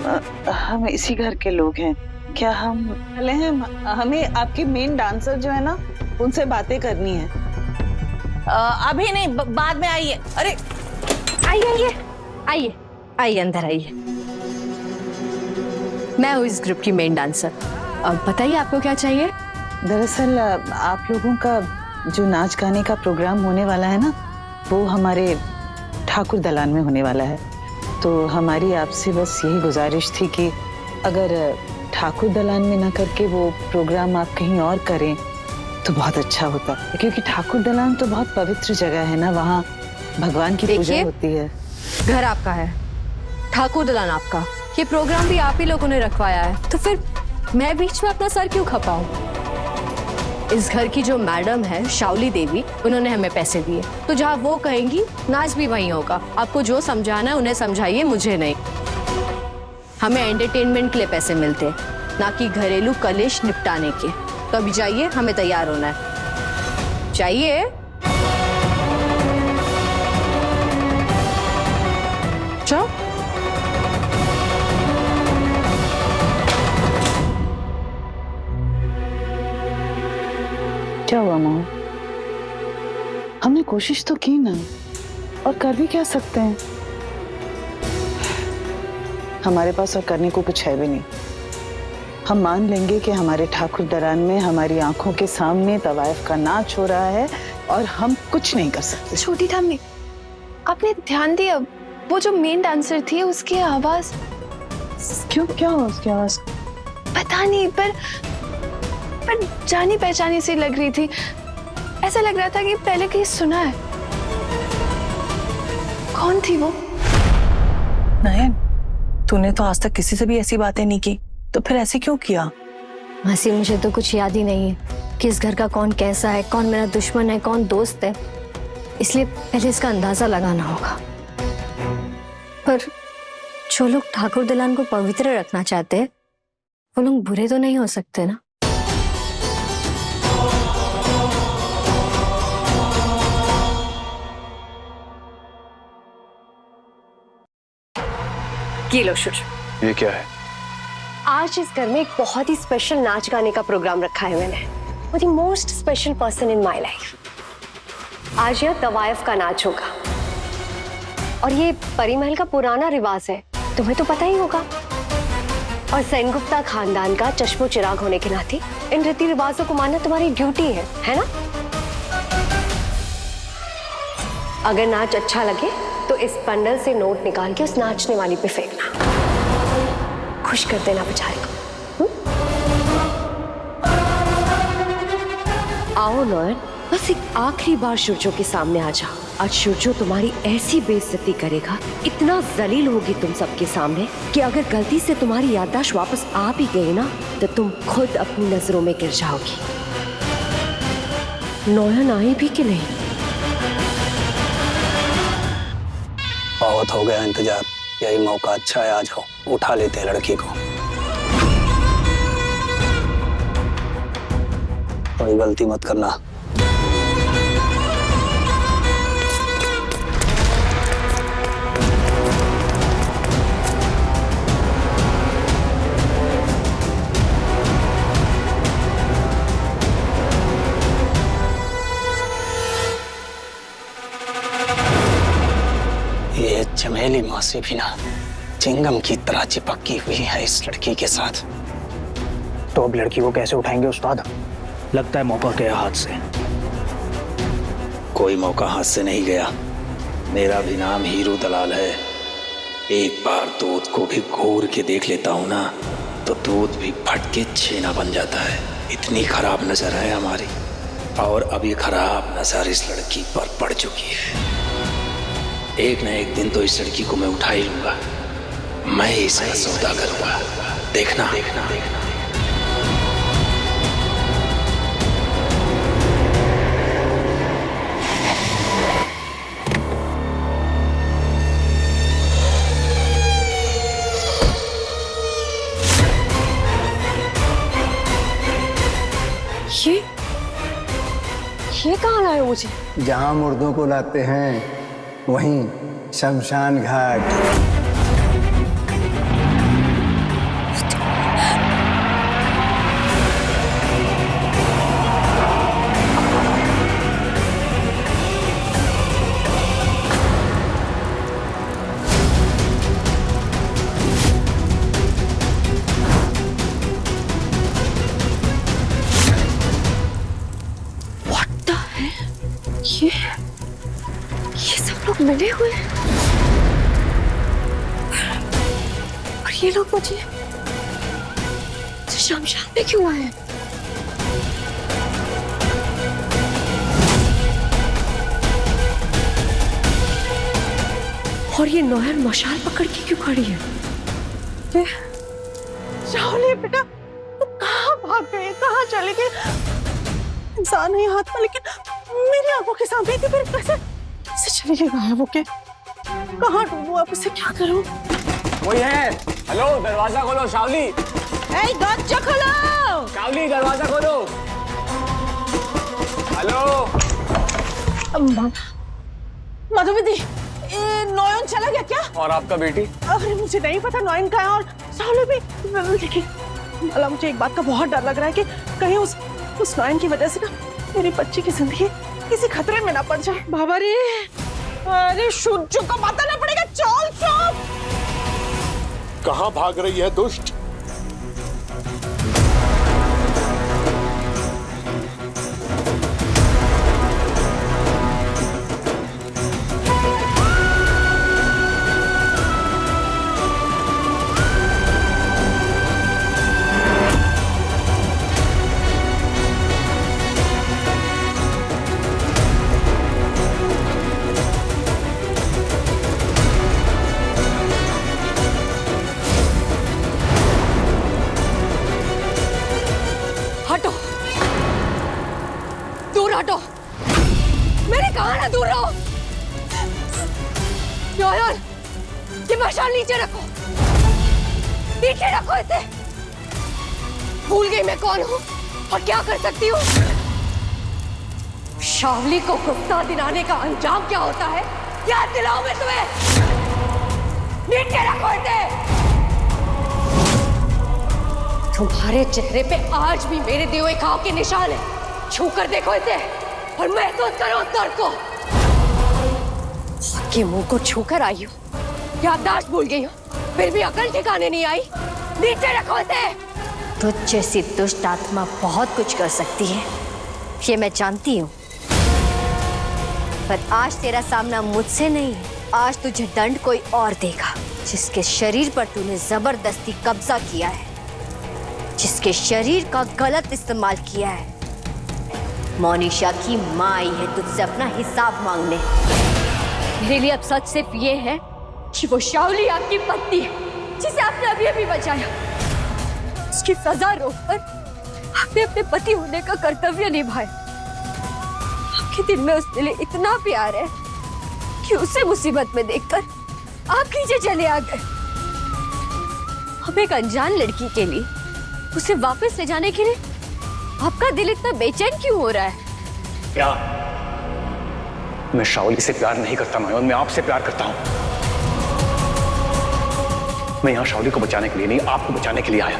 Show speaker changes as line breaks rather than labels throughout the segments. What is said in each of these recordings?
हम इसी घर के लोग हैं। क्या हम चले हैं? हमें आपके मेन डांसर जो है ना, उनसे बातें करनी है।
अभी नहीं, बाद में आइए। अरे
आइए आइए आइए आइए, अंदर आइए। मैं हूँ इस ग्रुप की मेन डांसर। अब बताइए आपको क्या चाहिए?
दरअसल आप लोगों का जो नाच गाने का प्रोग्राम होने वाला है ना, वो हमारे ठाकुर दलान में होने वाला है। तो हमारी आपसे बस यही गुजारिश थी कि अगर ठाकुर दलान में ना करके वो प्रोग्राम आप कहीं और करें तो बहुत अच्छा होता, क्योंकि ठाकुर दलान तो बहुत पवित्र जगह है ना, वहाँ भगवान की पूजा होती है।
घर आपका है, ठाकुर दलान आपका, ये प्रोग्राम भी आप ही लोगों ने रखवाया है, तो फिर मैं बीच में अपना सर क्यों खपाऊं? इस घर की जो मैडम है शावली देवी, उन्होंने हमें पैसे दिए, तो जहाँ वो कहेंगी नाच भी वहीं होगा। आपको जो समझाना है उन्हें समझाइए, मुझे नहीं। हमें एंटरटेनमेंट के लिए पैसे मिलते, ना कि घरेलू कलेश निपटाने के। तो अभी जाइए, हमें तैयार होना है। जाइए। जाओ।
क्या हुआ माँ? हमने कोशिश तो की ना, और कर भी क्या सकते हैं? हमारे पास और करने को कुछ है भी नहीं। हम मान लेंगे कि हमारे ठाकुर दलान में हमारी आंखों के सामने तवायफ का नाच हो रहा है और हम कुछ नहीं कर सकते।
छोटी थामी, आपने ध्यान दिया वो जो मेन डांसर थी उसकी आवाज?
क्यों, क्या हुआ उसकी आवाज?
पता नहीं, पर जानी पहचानी सी लग रही थी। ऐसा लग रहा था कि पहले कहीं सुना है। कौन थी वो?
नयन, तूने तो आज तक किसी से भी ऐसी बातें नहीं की, तो फिर ऐसे क्यों किया?
मासी, मुझे तो कुछ याद ही नहीं है कि इस घर का कौन कैसा है, कौन मेरा दुश्मन है, कौन दोस्त है। इसलिए पहले इसका अंदाजा लगाना होगा। पर जो लोग ठाकुर दलान को पवित्र रखना चाहते हैं, वो लोग बुरे तो नहीं हो सकते ना।
ये लो शुरू।
ये क्या है?
आज इस घर में एक बहुत ही स्पेशल नाच गाने का प्रोग्राम रखा है मैंने, for the most special person in my life. आज यह तवायफ का नाच होगा, और ये परी महल का पुराना रिवाज है, तुम्हें तो पता ही होगा। और सेनगुप्ता खानदान का चश्मो चिराग होने के नाते इन रीति रिवाजों को मानना तुम्हारी ड्यूटी है ना? अगर नाच अच्छा लगे तो इस बंडल से नोट निकाल के उस नाचने वाली पे फेंकना, खुश कर देना बेचारे को। आओ नयन, बस एक आखिरी बार सूर्यो के सामने आ जाओ। आज सूर्यो तुम्हारी ऐसी बेइज्जती करेगा, इतना जलील होगी तुम सबके सामने कि अगर गलती से तुम्हारी याददाश्त वापस आ भी गई ना, तो तुम खुद अपनी नजरों में गिर जाओगी। नयन आई भी कि नहीं?
बहुत हो गया इंतजार, यही मौका अच्छा है, आ जाओ, उठा लेते हैं लड़की को। कोई गलती मत करना। ये चमेली मौसी भी ना चिंगम की तरह चिपकी हुई है इस लड़की के साथ।
तो अब लड़की को कैसे उठाएंगे उस्ताद? लगता है मौका गया हाथ से।
कोई मौका हाथ से नहीं गया। मेरा भी नाम हीरू दलाल है। एक बार दूध को भी घूर के देख लेता हूं ना, तो दूध भी फट के छेना बन जाता है। इतनी खराब नजर है हमारी, और अब ये खराब नजर इस लड़की पर पड़ चुकी है। एक न एक दिन तो इस लड़की को मैं उठा ही लूंगा। मैं इसका सौदा करूंगा, देखना देखना देखना।
ये कहाँ लाए मुझे?
जहाँ मुर्दों को लाते हैं वहीं शमशान घाट।
ये सब लोग मिले हुए हैं और ये लोग मुझे शमशान में क्यों आए? और ये नौहर मशाल पकड़ के क्यों खड़ी है?
शाओली बेटा, तुम कहाँ भाग गए, कहाँ चले गए? इंसान है हाथ में, लेकिन मेरी आंखों के सामने थी, फिर कैसे चले गए गायब होके? कहाँ ढूंढूं अब इसे, क्या करूं?
वही है। हेलो, दरवाजा खोलो शावली।
दरवाजा खोलो।
शावली दरवाजा खोलो। हेलो
मधुविधि, नॉयन चला गया क्या?
और आपका बेटी?
अरे मुझे नहीं पता नॉयन कहाँ है, और शाओली भी। लेकिन भला मुझे एक बात का बहुत डर लग रहा है कि कहीं उस नॉयन की वजह से ना मेरी बच्ची की जिंदगी किसी खतरे में ना पड़ जाए। बाबा रे, अरे शुद्धू को बताना पड़ेगा। चल चुप।
कहाँ भाग रही है दुष्ट?
हटो, दूर हटो, मेरे कहा ना दूर रहो। नॉयन, ये मशाल नीचे रखो, नीचे रखो इसे। भूल गई मैं कौन हूँ और क्या कर सकती हूँ। शावली को गुस्सा दिलाने का अंजाम क्या होता है, याद दिलाऊं मैं तुम्हें। नीचे रखो इसे। तुम्हारे चेहरे पे आज भी मेरे दिए हुए घाव के निशान है। छू कर देखो इसे और महसूस करो उस दर्द को। के मुंह को छू कर आई हो, याददाश्त भूल गई हो, फिर भी अकल ठिकाने नहीं आई। नीचे रखो इसे। तुझ जैसी दुष्ट आत्मा बहुत कुछ कर सकती है, ये मैं जानती हूँ, पर आज तेरा सामना मुझसे नहीं है। आज तुझे दंड कोई और देगा, जिसके शरीर पर तूने जबरदस्ती कब्जा किया है, जिसके शरीर का गलत इस्तेमाल किया है। मोनिशा की माँ आई है तुझसे अपना हिसाब मांगने। मेरे लिए अब सच सिर्फ ये है कि वो शाओली आपकी पत्नी है, जिसे आपने अभी अभी बचाया। उसकी सजा रोककर आपने अपने पति होने का कर्तव्य निभाया। आपके दिल में उसके लिए इतना प्यार है कि उसे मुसीबत में देखकर आप नीचे चले आ गए। अब एक अनजान लड़की के लिए उसे वापस ले जाने के लिए आपका दिल इतना बेचैन क्यों हो रहा है?
क्या? मैं शाओली से प्यार नहीं करता नॉयन, मैं आपसे प्यार करता हूं। मैं यहां शाओली को बचाने के लिए नहीं, आपको बचाने के लिए आया।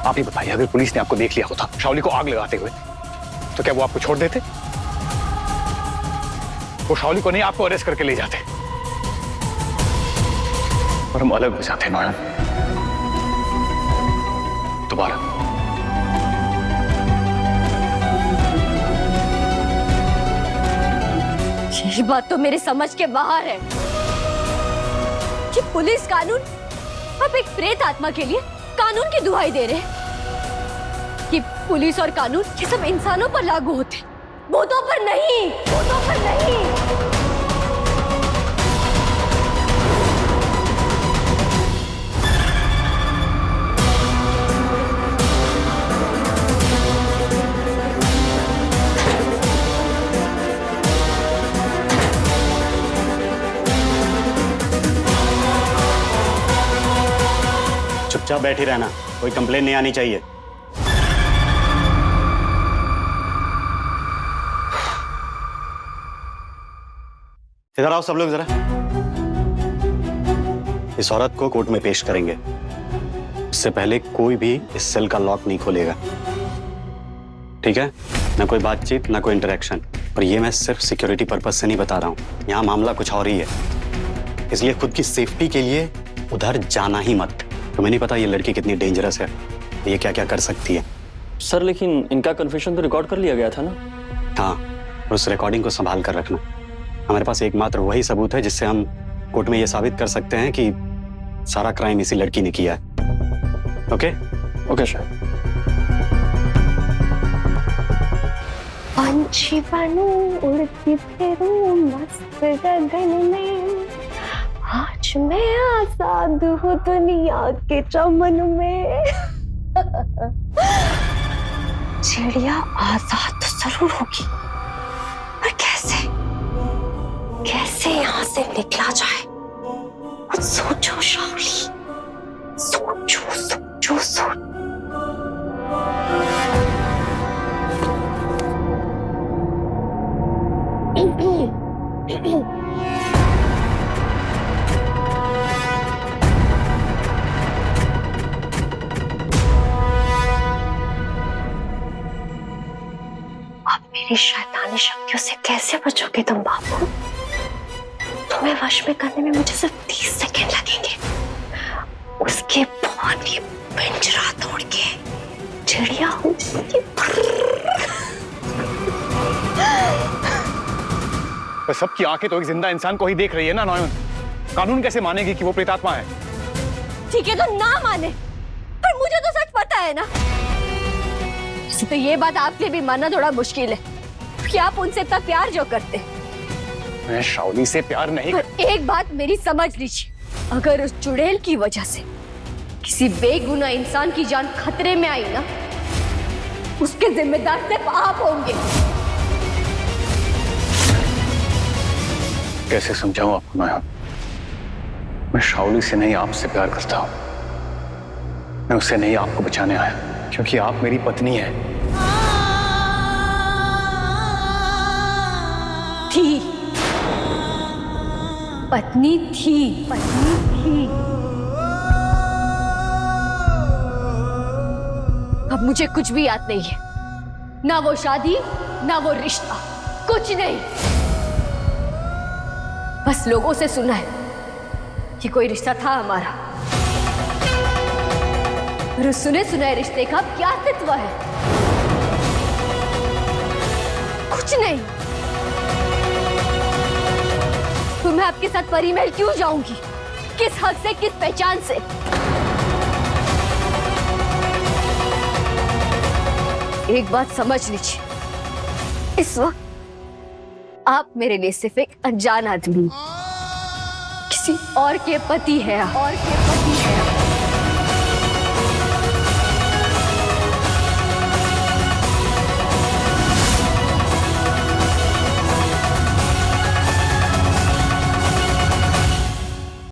आप ही बताइए, अगर पुलिस ने आपको देख लिया होता शाओली को आग लगाते हुए, तो क्या वो आपको छोड़ देते? वो शाओली को नहीं, आपको अरेस्ट करके ले जाते और हम अलग हो जाते नॉयन, दोबारा।
यही बात तो मेरे समझ के बाहर है कि पुलिस कानून अब एक प्रेत आत्मा के लिए कानून की दुहाई दे रहे हैं कि पुलिस और कानून ये सब इंसानों पर लागू होते, भूतों पर नहीं, भूतों पर नहीं।
चुपचाप बैठी रहना, कोई कंप्लेन नहीं आनी चाहिए। इधर आओ सब लोग जरा। इस औरत को कोर्ट में पेश करेंगे, उससे पहले कोई भी इस सेल का लॉक नहीं खोलेगा, ठीक है? ना कोई बातचीत, ना कोई इंटरेक्शन। और ये मैं सिर्फ सिक्योरिटी पर्पज से नहीं बता रहा हूं, यहां मामला कुछ और ही है, इसलिए खुद की सेफ्टी के लिए उधर जाना ही मत। तुम्हें नहीं पता ये लड़की कितनी डेंजरस है, ये क्या क्या कर सकती है।
सर लेकिन इनका कन्फेशन तो रिकॉर्ड कर लिया गया था ना?
हाँ, और उस रिकॉर्डिंग को संभाल कर रखना। हमारे पास एकमात्र वही सबूत है जिससे हम कोर्ट में ये साबित कर सकते हैं कि सारा क्राइम इसी लड़की ने किया है। ओके?
Okay sir.
पंछी बनूं उड़ती फिरूं मस्त गगन में, आज मैं आजाद हूँ दुनिया के चमन में। चिड़िया आजाद तो जरूर होगी, पर कैसे कैसे यहाँ से निकला जाए? कुछ सोचो शाओली, सोचो सोचो सोचो। अब मेरी शैतानी शक्तियों से कैसे बचोगे तुम बाबू? तुम्हें वश में करने में मुझे सिर्फ 30 सेकंड लगेंगे। उसके बाद ये पिंजरा तोड़ के चिड़िया होगी।
तो सबकी आंखें तो एक जिंदा इंसान को ही देख रही है ना नॉयन। कानून कैसे मानेगी कि वो प्रेतात्मा है?
ठीक है तो ना माने, पर मुझे तो सच पता है ना। तो ये बात आपके लिए भी मानना थोड़ा मुश्किल है कि आप उनसे इतना प्यार जो करते हैं।
मैं शाओली से प्यार नहीं
पर एक बात मेरी समझ लीजिए, अगर उस चुड़ैल की वजह से किसी बेगुनाह इंसान की जान खतरे में आई ना, उसके जिम्मेदार सिर्फ आप होंगे।
कैसे समझाऊं आपको नॉयन? मैं शाओली से नहीं आपसे प्यार करता हूं। मैं उससे नहीं आपको बचाने आया, क्योंकि आप मेरी पत्नी है।
थी पत्नी थी, पत्नी थी। अब मुझे कुछ भी याद नहीं है, ना वो शादी ना वो रिश्ता, कुछ नहीं। बस लोगों से सुना है कि कोई रिश्ता था हमारा, और उस सुने सुनाए रिश्ते का क्या अस्तित्व है? कुछ नहीं। तो मैं आपके साथ परी महल क्यों जाऊंगी? किस हक से, किस पहचान से? एक बात समझ लीजिए, इस वक्त आप मेरे लिए सिर्फ एक अनजान आदमी, किसी और के पति है, और के पति है।